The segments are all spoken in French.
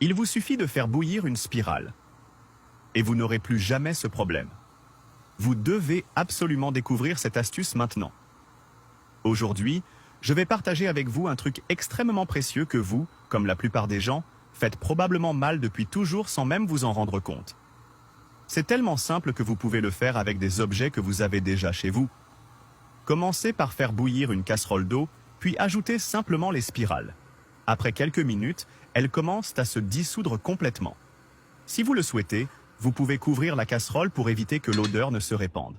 Il vous suffit de faire bouillir une spirale. Et vous n'aurez plus jamais ce problème. Vous devez absolument découvrir cette astuce maintenant. Aujourd'hui, je vais partager avec vous un truc extrêmement précieux que vous, comme la plupart des gens, faites probablement mal depuis toujours sans même vous en rendre compte. C'est tellement simple que vous pouvez le faire avec des objets que vous avez déjà chez vous. Commencez par faire bouillir une casserole d'eau, puis ajoutez simplement les spirales. Après quelques minutes, elles commencent à se dissoudre complètement. Si vous le souhaitez, vous pouvez couvrir la casserole pour éviter que l'odeur ne se répande.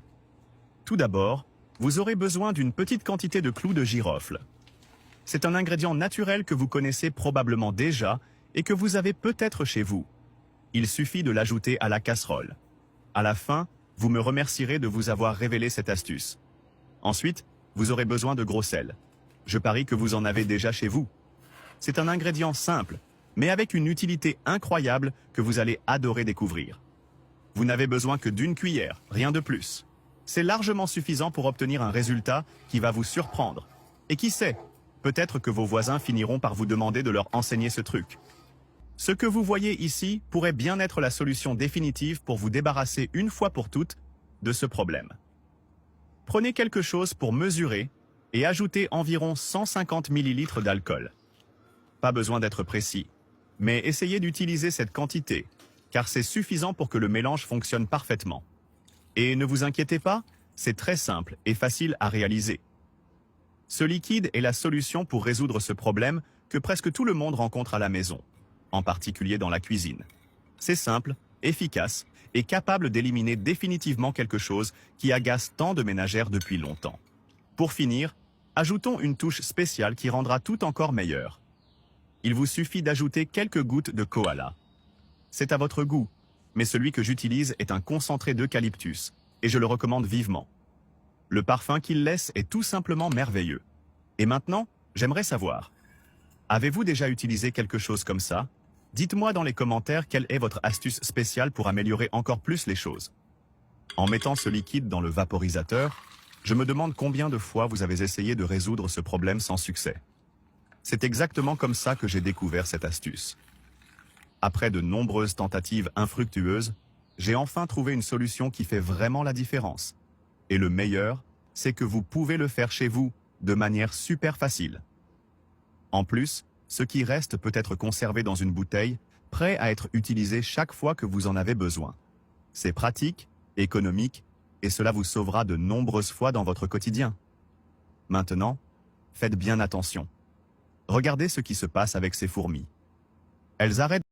Tout d'abord, vous aurez besoin d'une petite quantité de clous de girofle. C'est un ingrédient naturel que vous connaissez probablement déjà et que vous avez peut-être chez vous. Il suffit de l'ajouter à la casserole. À la fin, vous me remercierez de vous avoir révélé cette astuce. Ensuite, vous aurez besoin de gros sel. Je parie que vous en avez déjà chez vous. C'est un ingrédient simple, mais avec une utilité incroyable que vous allez adorer découvrir. Vous n'avez besoin que d'une cuillère, rien de plus. C'est largement suffisant pour obtenir un résultat qui va vous surprendre. Et qui sait, peut-être que vos voisins finiront par vous demander de leur enseigner ce truc. Ce que vous voyez ici pourrait bien être la solution définitive pour vous débarrasser une fois pour toutes de ce problème. Prenez quelque chose pour mesurer et ajoutez environ 150 ml d'alcool. Pas besoin d'être précis, mais essayez d'utiliser cette quantité, car c'est suffisant pour que le mélange fonctionne parfaitement. Et ne vous inquiétez pas, c'est très simple et facile à réaliser. Ce liquide est la solution pour résoudre ce problème que presque tout le monde rencontre à la maison, en particulier dans la cuisine. C'est simple, efficace et capable d'éliminer définitivement quelque chose qui agace tant de ménagères depuis longtemps. Pour finir, ajoutons une touche spéciale qui rendra tout encore meilleur. Il vous suffit d'ajouter quelques gouttes de koala. C'est à votre goût, mais celui que j'utilise est un concentré d'eucalyptus, et je le recommande vivement. Le parfum qu'il laisse est tout simplement merveilleux. Et maintenant, j'aimerais savoir, avez-vous déjà utilisé quelque chose comme ça? Dites-moi dans les commentaires quelle est votre astuce spéciale pour améliorer encore plus les choses. En mettant ce liquide dans le vaporisateur, je me demande combien de fois vous avez essayé de résoudre ce problème sans succès. C'est exactement comme ça que j'ai découvert cette astuce. Après de nombreuses tentatives infructueuses, j'ai enfin trouvé une solution qui fait vraiment la différence. Et le meilleur, c'est que vous pouvez le faire chez vous, de manière super facile. En plus, ce qui reste peut être conservé dans une bouteille, prêt à être utilisé chaque fois que vous en avez besoin. C'est pratique, économique, et cela vous sauvera de nombreuses fois dans votre quotidien. Maintenant, faites bien attention. Regardez ce qui se passe avec ces fourmis. Elles arrêtent